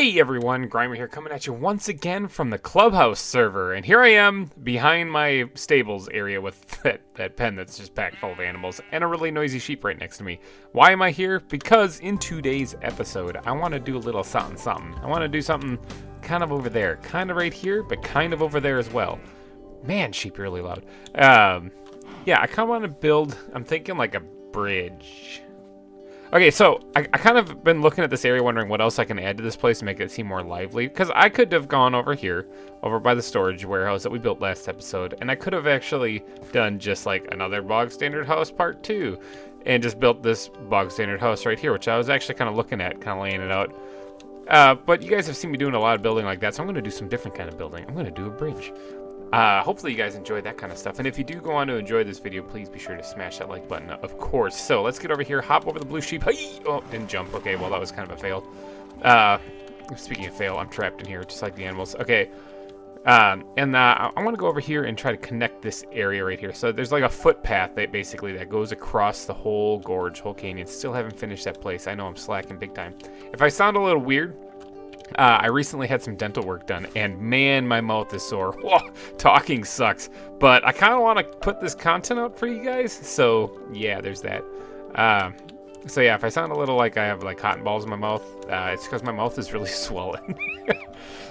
Hey everyone, GReimer here coming at you once again from the Clubhouse server, and here I am behind my stables area with that pen that's just packed full of animals and a really noisy sheep right next to me. Why am I here? Because in today's episode, I want to do a little something. I want to do something kind of over there, kind of right here, but kind of over there as well. Man, sheep are really loud. Yeah, I kind of want to build, I'm thinking like a bridge. Okay, so I kind of been looking at this area wondering what else I can add to this place to make it seem more lively. Because I could have gone over here, over by the storage warehouse that we built last episode, and I could have actually done just like another bog standard house part 2. And just built this bog standard house right here, which I was actually kind of looking at, kind of laying it out. But you guys have seen me doing a lot of building like that, so I'm going to do some different kind of building. I'm going to do a bridge. Hopefully you guys enjoyed that kind of stuff. And if you do go on to enjoy this video, please be sure to smash that like button, of course. So let's get over here, hop over the blue sheep. Oh, didn't jump. Okay, well, that was kind of a fail. Speaking of fail, I'm trapped in here, just like the animals. Okay, I want to go over here and try to connect this area right here. So there's like a footpath that basically that goes across the whole gorge, whole canyon. Still haven't finished that place. I know I'm slacking big time. If I sound a little weird, I recently had some dental work done, and man, my mouth is sore. Whoa, talking sucks. But I kind of want to put this content out for you guys, so yeah, there's that. So yeah, if I sound a little like I have like cotton balls in my mouth, it's because my mouth is really swollen.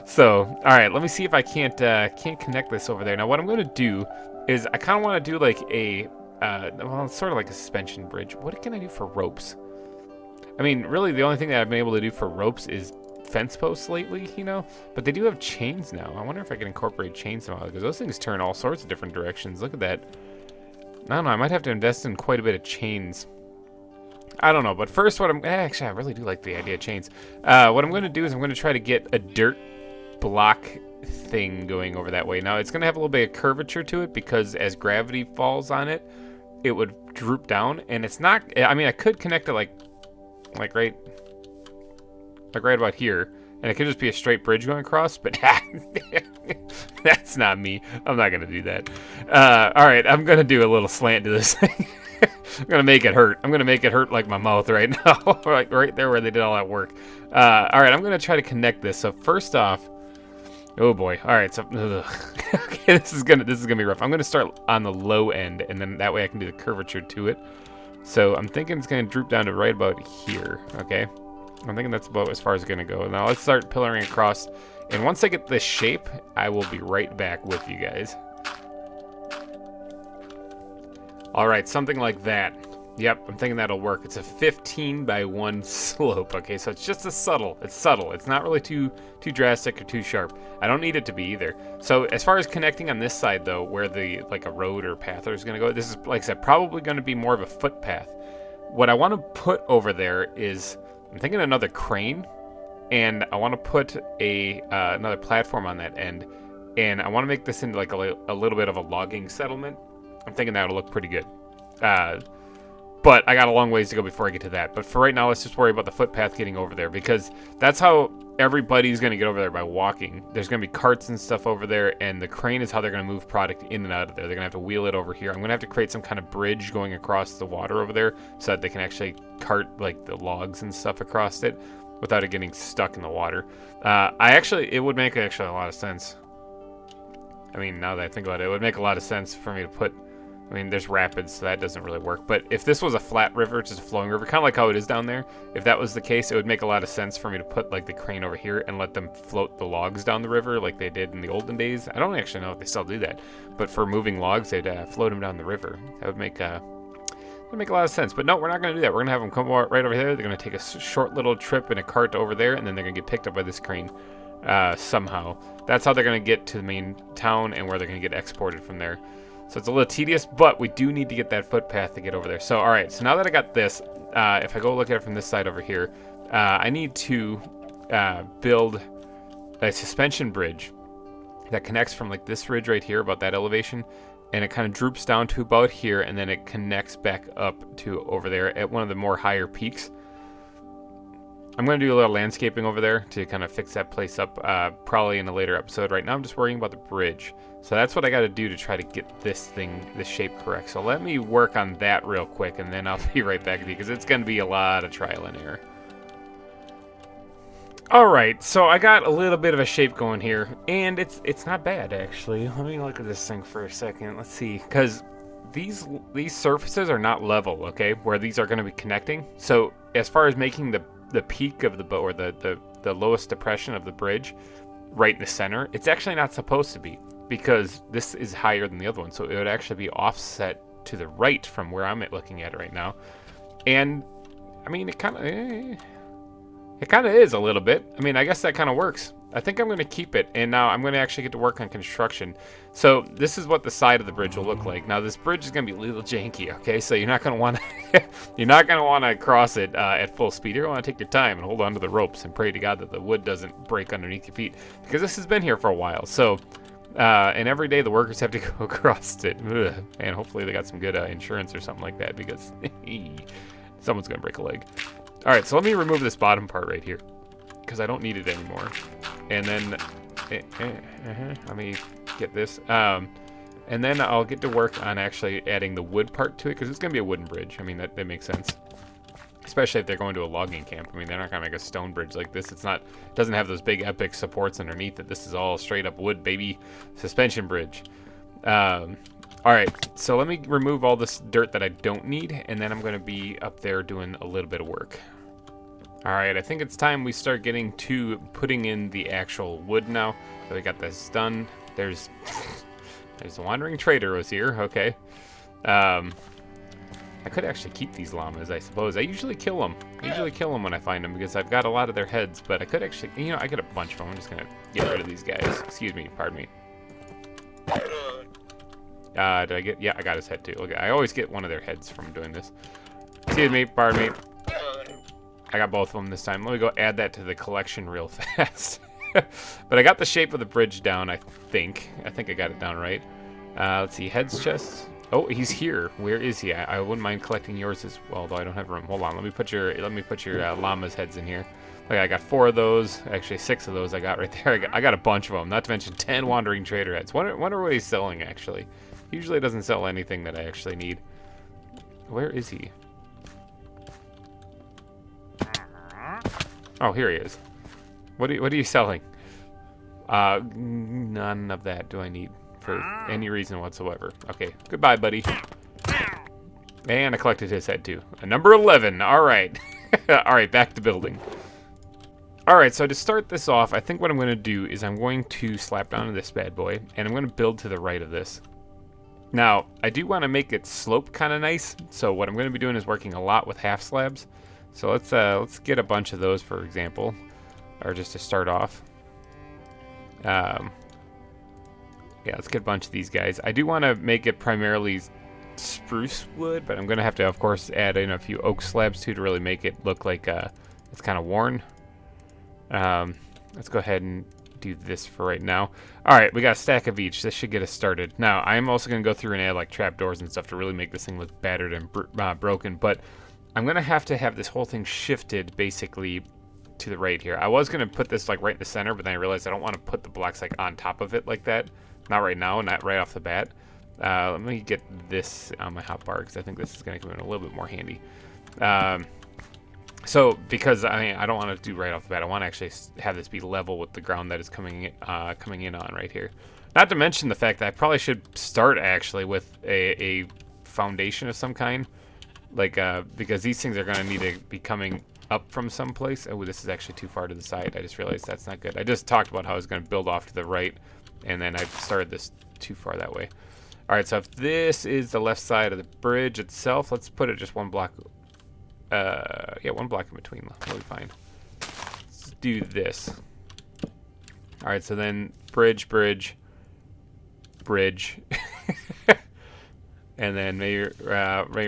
So, all right, let me see if I can't connect this over there. Now, what I'm going to do is I kind of want to do like a, well, it's sort of like a suspension bridge. What can I do for ropes? I mean, really, the only thing that I've been able to do for ropes is fence posts lately, you know, but they do have chains now. I wonder if I can incorporate chains somehow, because those things turn all sorts of different directions. Look at that. I don't know, I might have to invest in quite a bit of chains. I don't know, but first actually I really do like the idea of chains. What I'm going to do is I'm going to try to get a dirt block thing going over that way. Now it's going to have a little bit of curvature to it, because as gravity falls on it, it would droop down, and it's not, I mean, I could connect it like right about here, and it could just be a straight bridge going across, but that's not me. I'm not gonna do that. All right, I'm gonna do a little slant to this thing. I'm gonna make it hurt. I'm gonna make it hurt like my mouth right now, like right there where they did all that work. All right, I'm gonna try to connect this. So first off, oh boy. All right, so okay, this is gonna be rough. I'm gonna start on the low end, and then that way I can do the curvature to it. So I'm thinking it's gonna droop down to right about here. Okay. I'm thinking that's about as far as it's going to go. Now let's start pillaring across. And once I get this shape, I will be right back with you guys. All right, something like that. Yep, I'm thinking that'll work. It's a 15 by 1 slope. Okay, so it's just subtle. It's subtle. It's not really too drastic or too sharp. I don't need it to be either. So as far as connecting on this side, though, where the like a road or path is going to go, this is, like I said, probably going to be more of a footpath. What I want to put over there is, I'm thinking another crane, and I want to put another platform on that end, and I want to make this into like a little bit of a logging settlement. I'm thinking that'll look pretty good. But I got a long ways to go before I get to that. But for right now, let's just worry about the footpath getting over there, because that's how everybody's going to get over there, by walking. There's going to be carts and stuff over there, and the crane is how they're going to move product in and out of there. They're going to have to wheel it over here. I'm going to have to create some kind of bridge going across the water over there so that they can actually cart like the logs and stuff across it without it getting stuck in the water. It would make actually a lot of sense. I mean, now that I think about it, it would make a lot of sense for me to put, I mean, there's rapids, so that doesn't really work. But if this was a flat river, just a flowing river, kind of like how it is down there, if that was the case, it would make a lot of sense for me to put like the crane over here and let them float the logs down the river like they did in the olden days. I don't actually know if they still do that, but for moving logs, they'd float them down the river. That would make a lot of sense. But no, we're not going to do that. We're going to have them come right over there. They're going to take a short little trip in a cart over there, and then they're going to get picked up by this crane somehow. That's how they're going to get to the main town, and where they're going to get exported from there. So it's a little tedious, but we do need to get that footpath to get over there. So, all right, so now that I got this, if I go look at it from this side over here, I need to build a suspension bridge that connects from like this ridge right here, about that elevation, and it kind of droops down to about here, and then it connects back up to over there at one of the more higher peaks. I'm going to do a little landscaping over there to kind of fix that place up, probably in a later episode. Right now I'm just worrying about the bridge. So that's what I got to do to try to get this shape correct. So let me work on that real quick, and then I'll be right back with you, because it's going to be a lot of trial and error. All right, so I got a little bit of a shape going here, and it's not bad actually. Let me look at this thing for a second. Let's see, because these surfaces are not level, okay? Where these are going to be connecting. So as far as making the peak of the boat or the lowest depression of the bridge right in the center, it's actually not supposed to be, because this is higher than the other one, so it would actually be offset to the right from where I'm looking at it right now. And I mean, it kind of is a little bit. I mean, I guess that kind of works. I think I'm going to keep it, and now I'm going to actually get to work on construction. So this is what the side of the bridge will look like. Now this bridge is going to be a little janky, okay? So you're not going to want to you're not going to want to cross it at full speed. You're going to want to take your time and hold on to the ropes and pray to God that the wood doesn't break underneath your feet, because this has been here for a while. So and every day the workers have to go across it. Ugh. And hopefully they got some good insurance or something like that, because someone's going to break a leg. All right, so let me remove this bottom part right here, because I don't need it anymore. And then, let me get this. And then I'll get to work on actually adding the wood part to it, because it's going to be a wooden bridge. I mean, that makes sense. Especially if they're going to a logging camp. I mean, they're not going to make a stone bridge like this. It doesn't have those big epic supports underneath it. This is all straight up wood, baby. Suspension bridge. All right, so let me remove all this dirt that I don't need, and then I'm going to be up there doing a little bit of work. All right, I think it's time we start getting to putting in the actual wood now. So we got this done. There's the wandering trader was here. Okay. I could actually keep these llamas, I suppose. I usually kill them. When I find them, because I've got a lot of their heads. But I could actually, I get a bunch of them. I'm just going to get rid of these guys. Excuse me, pardon me. Did I get? Yeah, I got his head too. Okay, I always get one of their heads from doing this. Excuse me, pardon me. I got both of them this time. Let me go add that to the collection real fast. But I got the shape of the bridge down, I think. I think I got it down right. Let's see, heads, chests. Oh, he's here. Where is he? I wouldn't mind collecting yours as well, though I don't have room. Hold on, let me put your llama's heads in here. Look, I got 4 of those. Actually, 6 of those I got right there. I got a bunch of them. Not to mention 10 wandering trader heads. Wonder what he's selling actually. Usually doesn't sell anything that I actually need. Where is he? Oh, here he is. What are you selling? None of that do I need for any reason whatsoever. Okay, goodbye, buddy. And I collected his head too. Number 11. All right. All right, back to building. All right, so to start this off, I think what I'm going to do is I'm going to slap down this bad boy, and I'm going to build to the right of this. Now, I do want to make it slope kind of nice, so what I'm going to be doing is working a lot with half slabs. So let's get a bunch of those, for example, or just to start off. Yeah, let's get a bunch of these guys. I do want to make it primarily spruce wood, but I'm going to have to, of course, add in a few oak slabs too to really make it look like it's kind of worn. Let's go ahead and do this for right now. All right, we got a stack of each. This should get us started. Now, I'm also going to go through and add like trapdoors and stuff to really make this thing look battered and broken, but I'm going to have this whole thing shifted basically to the right here. I was going to put this like right in the center, but then I realized I don't want to put the blocks like on top of it like that. Not right now, not right off the bat. Let me get this on my hotbar, because I think this is going to come in a little bit more handy. So, because I don't want to do right off the bat, I want to actually have this be level with the ground that is coming in on right here. Not to mention the fact that I probably should start actually with a foundation of some kind, like because these things are going to need to be coming up from someplace. Oh, this is actually too far to the side. I just realized that's not good. I just talked about how I was going to build off to the right, and then I started this too far that way. All right, so if this is the left side of the bridge itself, let's put it just one block. Yeah, one block in between. That'll be fine. Let's do this. All right, so then bridge. And then maybe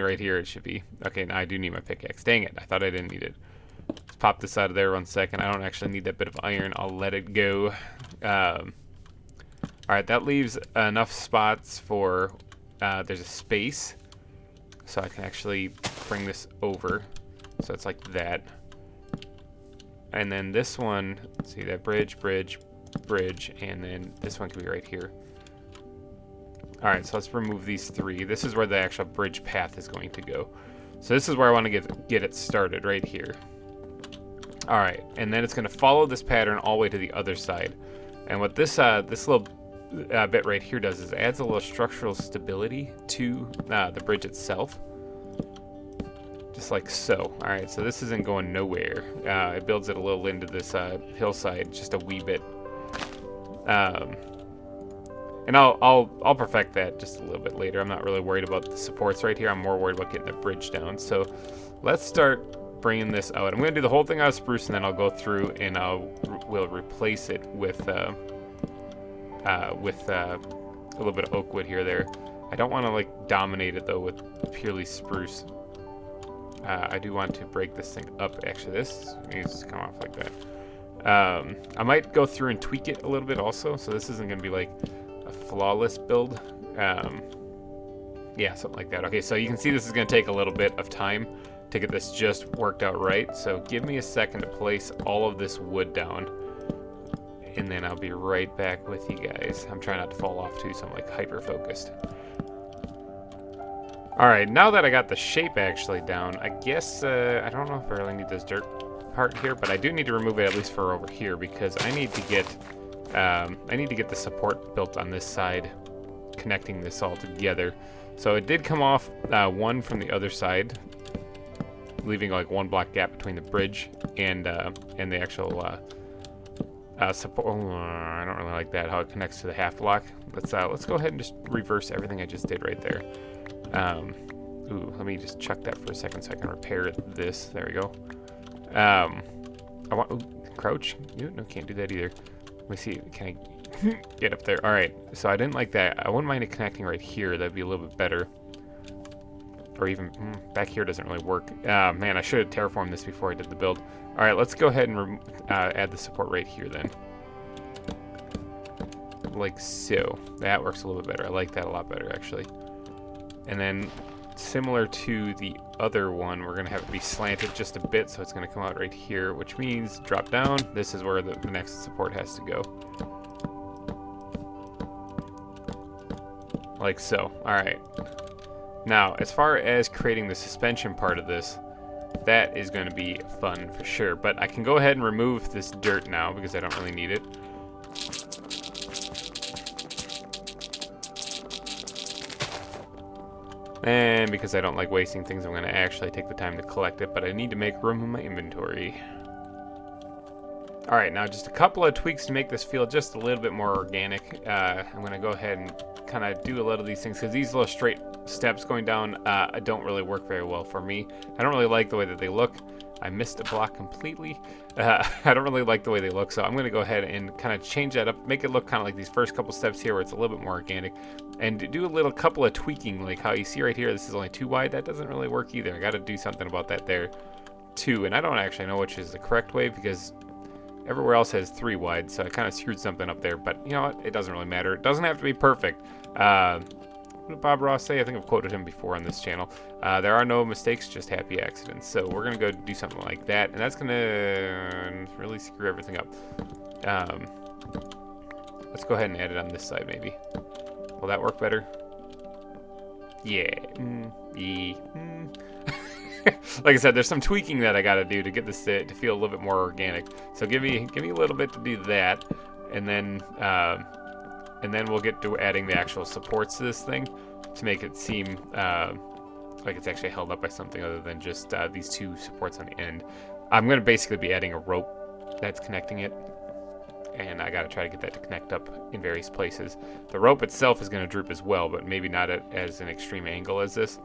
right here it should be. Okay, now I do need my pickaxe. Dang it, I thought I didn't need it. Let's pop this out of there 1 second. I don't actually need that bit of iron. I'll let it go. All right, that leaves enough spots for, there's a space. So I can actually bring this over. So it's like that. And then this one, see that bridge, and then this one can be right here. All right, so let's remove these 3. This is where the actual bridge path is going to go. So this is where I want to get it started, right here. All right, and then it's going to follow this pattern all the way to the other side. And what this this little bit right here does is adds a little structural stability to the bridge itself. Just like so. All right, so this isn't going nowhere. It builds it a little into this hillside, just a wee bit. And I'll perfect that just a little bit later. I'm not really worried about the supports right here. I'm more worried about getting the bridge down. So let's start bringing this out. I'm going to do the whole thing out of spruce, and then I'll go through and we'll replace it with a little bit of oak wood here there. I don't want to like dominate it though with purely spruce. I do want to break this thing up. Actually, this needs to come off like that. I might go through and tweak it a little bit also, so this isn't going to be like a flawless build. Yeah, something like that. Okay, so you can see this is going to take a little bit of time to get this just worked out right. So give me a second to place all of this wood down, and then I'll be right back with you guys. I'm trying not to fall off too, so I'm like hyper-focused. Alright, now that I got the shape actually down, I guess, I don't know if I really need this dirt part here, but I do need to remove it at least for over here, because I need to get the support built on this side, connecting this all together. So it did come off one from the other side, leaving like one block gap between the bridge and the actual support. Oh, I don't really like that, how it connects to the half block. Let's go ahead and just reverse everything I just did right there. Ooh, let me just chuck that for a second so I can repair this. There we go. I want, crouch? No, can't do that either. Let me see, can I get up there? All right, so I didn't like that. I wouldn't mind it connecting right here. That'd be a little bit better. Or even, back here doesn't really work. Man, I should have terraformed this before I did the build. All right, let's go ahead and add the support right here then. Like so. That works a little bit better. I like that a lot better, actually. And then, similar to the other one, we're going to have it be slanted just a bit, so it's going to come out right here, which means drop down. This is where the next support has to go. Like so. Alright. Now, as far as creating the suspension part of this, that is going to be fun for sure. But I can go ahead and remove this dirt now, because I don't really need it. And because I don't like wasting things, I'm going to actually take the time to collect it, but I need to make room in my inventory. Alright, now just a couple of tweaks to make this feel just a little bit more organic. I'm going to go ahead and kind of do a lot of these things, because these little straight steps going down don't really work very well for me. I don't really like the way that they look. I missed a block completely. I don't really like the way they look, so I'm going to go ahead and kind of change that up, make it look kind of like these first couple steps here where it's a little bit more organic, and do a couple of tweaking, like how you see right here, this is only 2 wide. That doesn't really work either. I got to do something about that there too, and I don't actually know which is the correct way, because everywhere else has 3 wide, so I kind of screwed something up there, but you know what? It doesn't really matter. It doesn't have to be perfect. What did Bob Ross say? I think I've quoted him before on this channel. There are no mistakes, just happy accidents. So we're going to go do something like that, and that's going to really screw everything up. Let's go ahead and add it on this side, maybe. Will that work better? Yeah. Like I said, there's some tweaking that I got to do to get this to feel a little bit more organic. So give me a little bit to do that, and then we'll get to adding the actual supports to this thing to make it seem like it's actually held up by something other than just these 2 supports on the end. I'm going to basically be adding a rope that's connecting it, and I got to try to get that to connect up in various places. The rope itself is going to droop as well, but maybe not at as an extreme angle as this.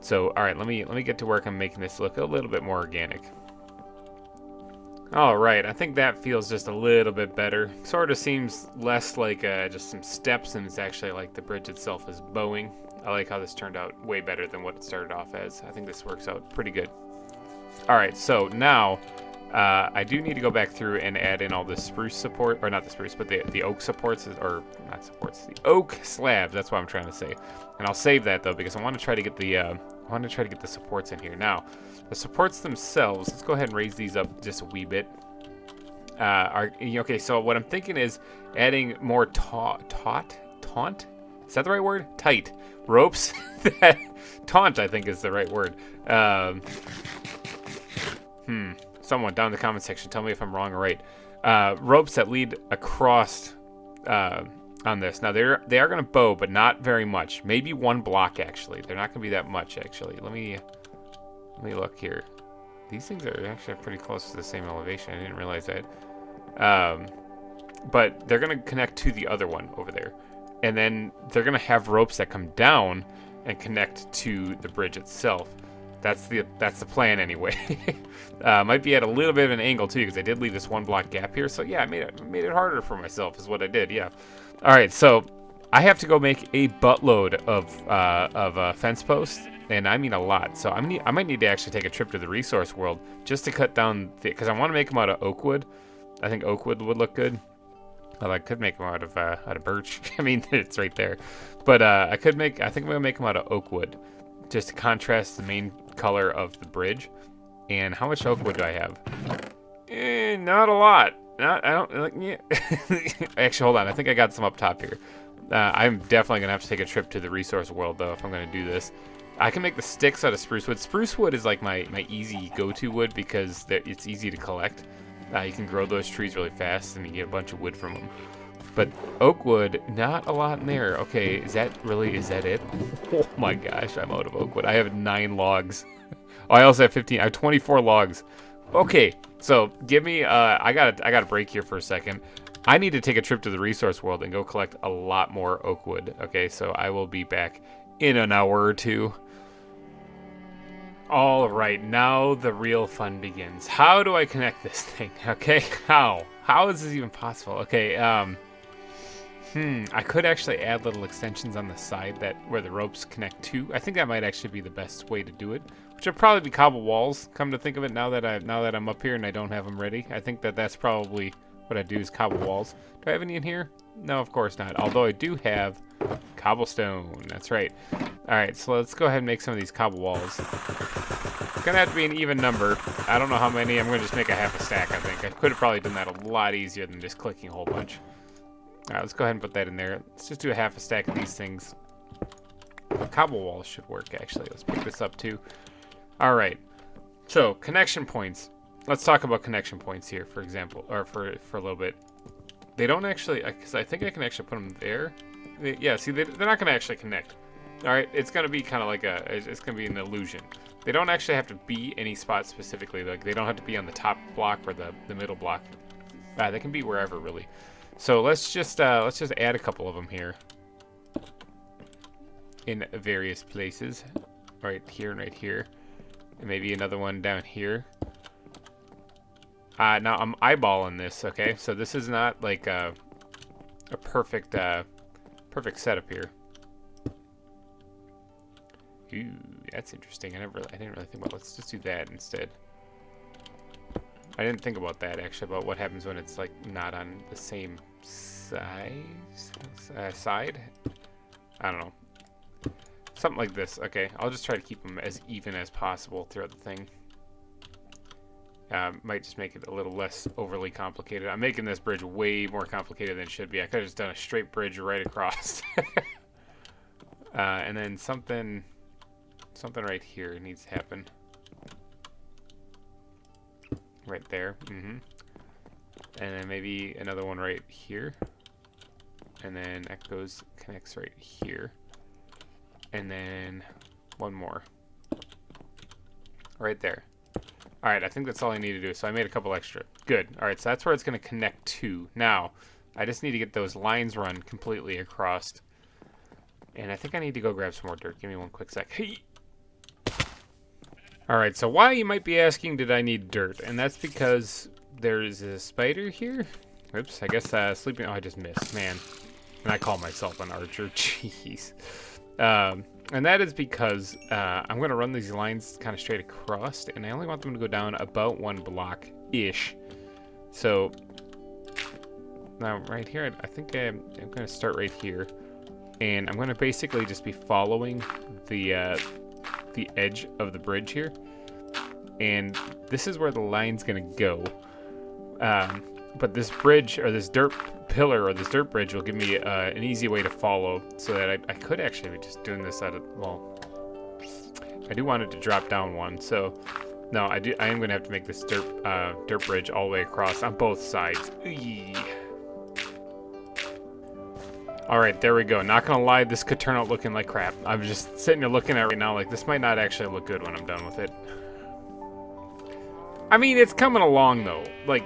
So, all right, let me get to work on making this look a little bit more organic. All right, I think that feels just a little bit better. Sort of seems less like just some steps, and it's actually like the bridge itself is bowing. I like how this turned out way better than what it started off as. I think this works out pretty good. All right, so now I do need to go back through and add in all the spruce support, or not the spruce, but the oak supports, or not supports, the oak slabs. That's what I'm trying to say. And I'll save that though, because I want to try to get the supports in here. Now, the supports themselves, let's go ahead and raise these up just a wee bit. Okay, so what I'm thinking is adding more taunt? Is that the right word? Tight ropes. Taunt, I think, is the right word. someone down in the comment section, tell me if I'm wrong or right. Ropes that lead across on this. Now, they are going to bow, but not very much. Maybe 1 block, actually. They're not going to be that much, actually. Let me look here. These things are actually pretty close to the same elevation. I didn't realize that. But they're going to connect to the other one over there. And then they're going to have ropes that come down and connect to the bridge itself. That's the plan anyway. Might be at a little bit of an angle too, because I did leave this 1 block gap here. So yeah, I made it harder for myself is what I did. Yeah. All right, so I have to go make a buttload of fence posts, and I mean a lot. So I might need to actually take a trip to the resource world just to cut down because I want to make them out of oak wood. I think oak wood would look good. Well, I could make them out of birch. I mean, it's right there. But I think I'm gonna make them out of oak wood, just to contrast the main color of the bridge. And how much oak wood do I have? Not a lot. I don't like. Yeah. Actually, hold on. I think I got some up top here. I'm definitely gonna have to take a trip to the resource world though if I'm gonna do this. I can make the sticks out of spruce wood. Spruce wood is like my easy go-to wood because it's easy to collect. You can grow those trees really fast and you get a bunch of wood from them. But oak wood, not a lot in there. Okay, is that it? Oh my gosh, I'm out of oak wood. I have 9 logs. Oh, I also have 15. I have 24 logs. Okay, so give me. I got a break here for a second. I need to take a trip to the resource world and go collect a lot more oak wood. Okay, so I will be back in an hour or 2. All right, now the real fun begins. How do I connect this thing? Okay, how? How is this even possible? Okay, I could actually add little extensions on the side where the ropes connect to. I think that might actually be the best way to do it, which would probably be cobble walls. Come to think of it, now that I'm up here and I don't have them ready, I think that's probably what I do is cobble walls. Do I have any in here? No, of course not. Although I do have cobblestone. That's right. All right, so let's go ahead and make some of these cobble walls. It's gonna have to be an even number. I don't know how many. I'm gonna just make a half a stack. I think I could have probably done that a lot easier than just clicking a whole bunch. All right, let's go ahead and put that in there. Let's just do a half a stack of these things. Cobble walls should work, actually. Let's pick this up, too. All right. So, connection points. Let's talk about connection points here, for example, or for a little bit. They don't actually, because I think I can actually put them there. Yeah, see, they're not going to actually connect. All right, it's going to be kind of like it's going to be an illusion. They don't actually have to be any spot specifically. Like, they don't have to be on the top block or the middle block. They can be wherever, really. So let's just add a couple of them here in various places, right here and right here, and maybe another one down here. Now I'm eyeballing this, okay? So this is not like a perfect setup here. Ooh, that's interesting. I didn't really think about. Let's just do that instead. I didn't think about that actually, about what happens when it's like not on the same side. I don't know. Something like this. Okay, I'll just try to keep them as even as possible throughout the thing. Might just make it a little less overly complicated. I'm making this bridge way more complicated than it should be. I could have just done a straight bridge right across. And then something right here needs to happen. Right there. And then maybe another one right here. And then that connects right here. And then one more. Right there. Alright, I think that's all I need to do. So I made a couple extra. Good. Alright, so that's where it's going to connect to. Now, I just need to get those lines run completely across. And I think I need to go grab some more dirt. Give me one quick sec. Hey! Alright, so why, you might be asking, did I need dirt? And that's because there's a spider here. Oops, I guess sleeping... Oh, I just missed. Man. And I call myself an archer. Jeez. And that is because I'm going to run these lines kind of straight across, and I only want them to go down about 1 block-ish. So, now right here, I think I'm going to start right here. And I'm going to basically just be following the edge of the bridge here. And this is where the line's going to go. But this bridge, or this dirt pillar, or this dirt bridge will give me an easy way to follow, so that I could actually be just doing this out of, well, I do want it to drop down one, so No, I am going to have to make this dirt bridge all the way across on both sides. Alright, there we go. Not gonna lie, this could turn out looking like crap. I'm just sitting here looking at it right now like this might not actually look good when I'm done with it. I mean, it's coming along though. Like,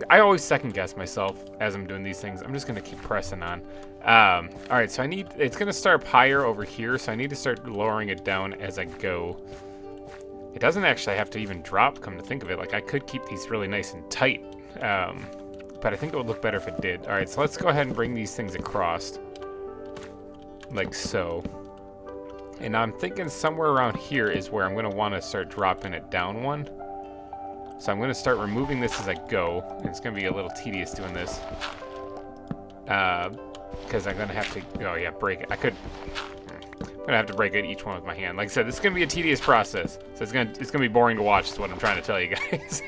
I always second guess myself as I'm doing these things. I'm just gonna keep pressing on. Alright, so it's gonna start up higher over here, so I need to start lowering it down as I go. It doesn't actually have to even drop, come to think of it. Like, I could keep these really nice and tight. But I think it would look better if it did. Alright, so let's go ahead and bring these things across. Like so. And I'm thinking somewhere around here is where I'm going to want to start dropping it down one. So I'm going to start removing this as I go. And it's going to be a little tedious doing this. Because I'm going to have to... Oh, yeah, break it. I'm going to have to break it each one with my hand. Like I said, this is going to be a tedious process. So it's going to be boring to watch is what I'm trying to tell you guys.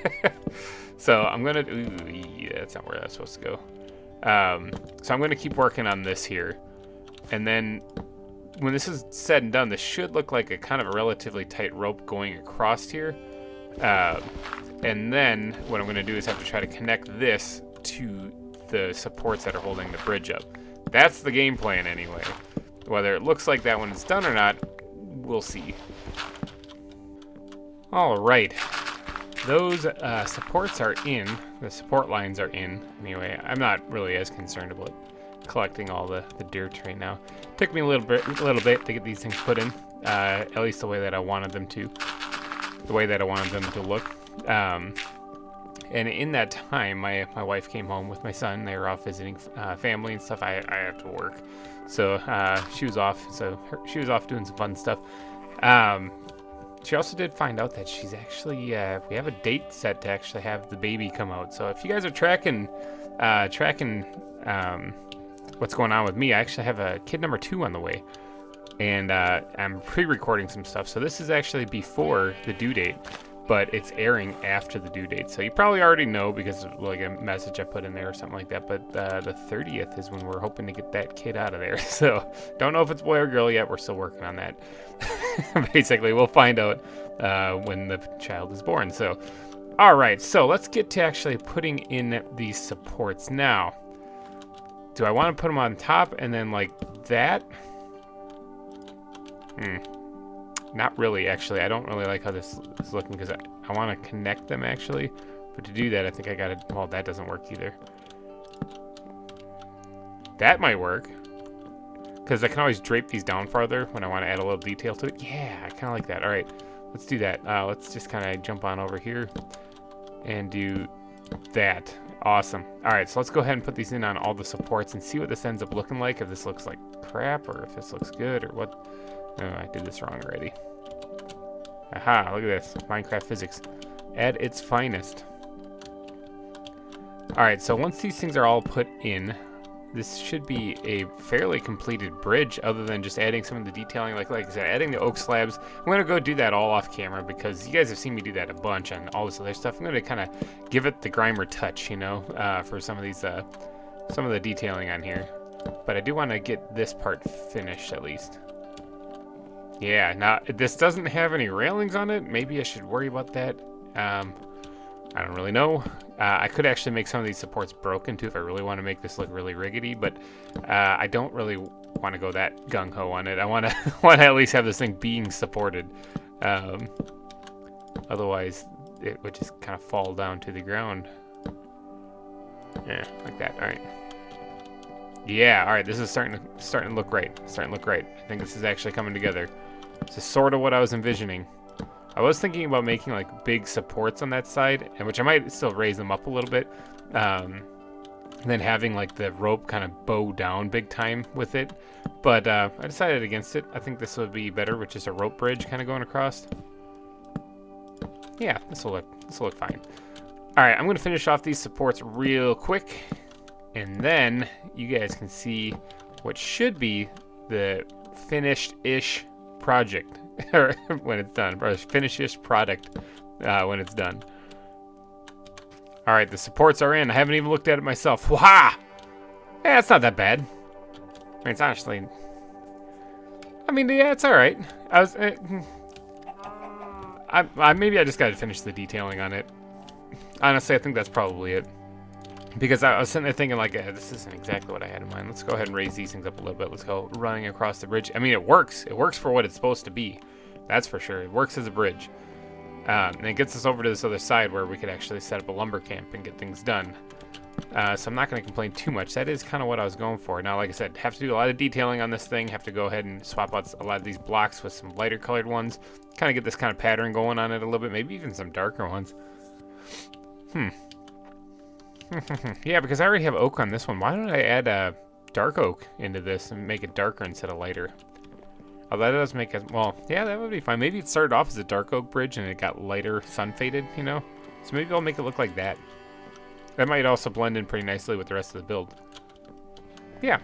So I'm going to... Ooh, yeah, that's not where that's supposed to go. So I'm going to keep working on this here. And then when this is said and done, this should look like a kind of a relatively tight rope going across here. And then what I'm going to do is have to try to connect this to the supports that are holding the bridge up. That's the game plan anyway. Whether it looks like that when it's done or not, we'll see. All right. Those supports are in. The support lines are in. Anyway, I'm not really as concerned about collecting all the dirt right now. Took me a little bit to get these things put in, at least the way that I wanted them to. The way that I wanted them to look. And in that time, my wife came home with my son. They were off visiting family and stuff. I have to work, so she was off. So she was off doing some fun stuff. She also did find out that she's actually, we have a date set to actually have the baby come out. So if you guys are tracking what's going on with me, I actually have a kid number 2 on the way. And I'm pre-recording some stuff. So this is actually before the due date, but it's airing after the due date. So you probably already know because of like a message I put in there or something like that. But the 30th is when we're hoping to get that kid out of there. So don't know if it's boy or girl yet. We're still working on that. Basically, we'll find out when the child is born. So, all right. So let's get to actually putting in these supports now. Do I want to put them on top and then like that? Not really, actually. I don't really like how this is looking because I want to connect them actually. But to do that, I think I got to... Well, that doesn't work either. That might work. Because I can always drape these down farther when I want to add a little detail to it. Yeah, I kind of like that. All right, let's do that. Let's just kind of jump on over here and do that. Awesome. All right, so let's go ahead and put these in on all the supports and see what this ends up looking like. If this looks like crap or if this looks good or what. Oh, I did this wrong already. Aha, look at this. Minecraft physics at its finest. All right, so once these things are all put in, this should be a fairly completed bridge other than just adding some of the detailing. Like I said, adding the oak slabs. I'm going to go do that all off camera because you guys have seen me do that a bunch and all this other stuff. I'm going to kind of give it the GReimer touch, you know, for some of these, some of the detailing on here. But I do want to get this part finished at least. Yeah, now this doesn't have any railings on it. Maybe I should worry about that. I don't really know. I could actually make some of these supports broken too if I really want to make this look really rickety, but I don't really want to go that gung-ho on it. I want to at least have this thing being supported. Otherwise, it would just kind of fall down to the ground. Yeah, like that. All right. Yeah, all right. This is starting to look right. Starting to look right. I think this is actually coming together. This is sort of what I was envisioning. I was thinking about making like big supports on that side, and which I might still raise them up a little bit. And then having like the rope kind of bow down big time with it. But I decided against it. I think this would be better with just a rope bridge kind of going across. Yeah, this will look fine. All right, I'm going to finish off these supports real quick, and then you guys can see what should be the finished-ish project when it's done, or finished-ish product when it's done. All right, the supports are in. I haven't even looked at it myself. Wah! Yeah, it's not that bad. I mean, it's honestly... I mean, yeah, it's all right. Maybe I just got to finish the detailing on it. Honestly, I think that's probably it. Because I was sitting there thinking, like, this isn't exactly what I had in mind. Let's go ahead and raise these things up a little bit. Let's go running across the bridge. I mean, it works. It works for what it's supposed to be. That's for sure. It works as a bridge. And it gets us over to this other side where we could actually set up a lumber camp and get things done. So I'm not going to complain too much. That is kind of what I was going for. Now, like I said, have to do a lot of detailing on this thing. Have to go ahead and swap out a lot of these blocks with some lighter colored ones. Kind of get this kind of pattern going on it a little bit. Maybe even some darker ones. Yeah, because I already have oak on this one. Why don't I add dark oak into this and make it darker instead of lighter? Oh, that does make it... Well, yeah, that would be fine. Maybe it started off as a dark oak bridge and it got lighter sun faded, you know? So maybe I'll make it look like that. That might also blend in pretty nicely with the rest of the build. Yeah.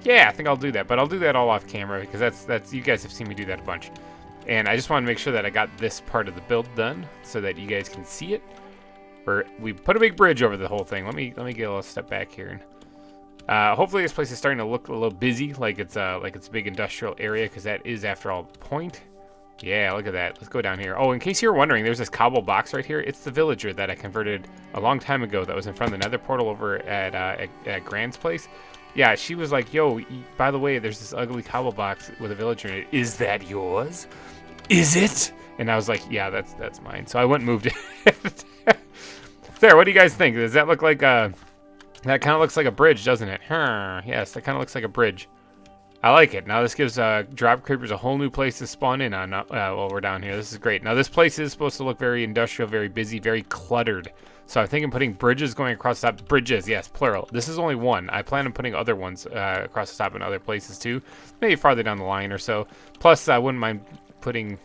Yeah, I think I'll do that. But I'll do that all off camera because that's you guys have seen me do that a bunch. And I just want to make sure that I got this part of the build done so that you guys can see it. We put a big bridge over the whole thing. Let me get a little step back here. And, hopefully this place is starting to look a little busy, like it's a big industrial area, because that is, after all, the point. Yeah, look at that. Let's go down here. Oh, in case you're wondering, there's this cobble box right here. It's the villager that I converted a long time ago that was in front of the nether portal over at Grand's place. Yeah, she was like, yo, by the way, there's this ugly cobble box with a villager in it. Is that yours? Is it? And I was like, yeah, that's mine. So I went and moved it. There, what do you guys think? Does that look like that kind of looks like a bridge, doesn't it? Yes, that kind of looks like a bridge. I like it. Now this gives drop creepers a whole new place to spawn in on while we're down here. This is great. Now this place is supposed to look very industrial, very busy, very cluttered. So I'm thinking putting bridges going across the top. Bridges, yes, plural. This is only one. I plan on putting other ones across the top in other places too. Maybe farther down the line or so. Plus, I wouldn't mind putting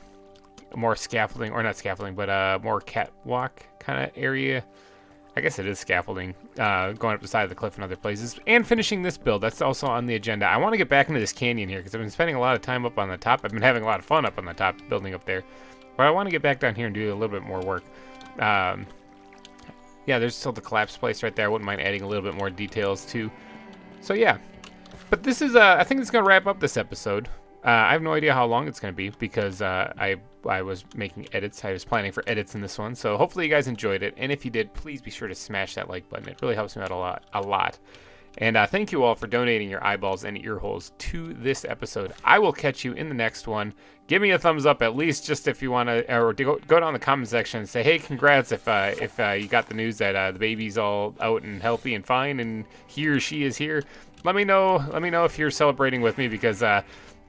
more scaffolding, or not scaffolding, but more catwalk kind of area. I guess it is scaffolding, going up the side of the cliff and other places. And finishing this build, that's also on the agenda. I want to get back into this canyon here, because I've been spending a lot of time up on the top. I've been having a lot of fun up on the top, building up there. But I want to get back down here and do a little bit more work. Yeah, there's still the collapse place right there. I wouldn't mind adding a little bit more details, too. So, yeah. But this is, I think it's going to wrap up this episode. I have no idea how long it's going to be, because I was making edits. I was planning for edits in this one. So hopefully you guys enjoyed it. And if you did, please be sure to smash that like button. It really helps me out a lot. And thank you all for donating your eyeballs and ear holes to this episode. I will catch you in the next one. Give me a thumbs up, at least, just if you want to, or go down in the comment section and say, hey, congrats if you got the news that the baby's all out and healthy and fine and he or she is here. Let me know if you're celebrating with me, because I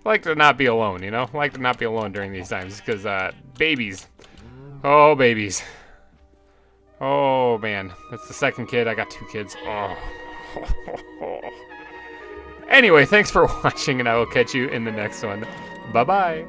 like to not be alone, you know? I like to not be alone during these times, because babies. Oh, babies. Oh, man. That's the second kid. I got 2 kids. Oh. Anyway, thanks for watching, and I will catch you in the next one. Bye-bye.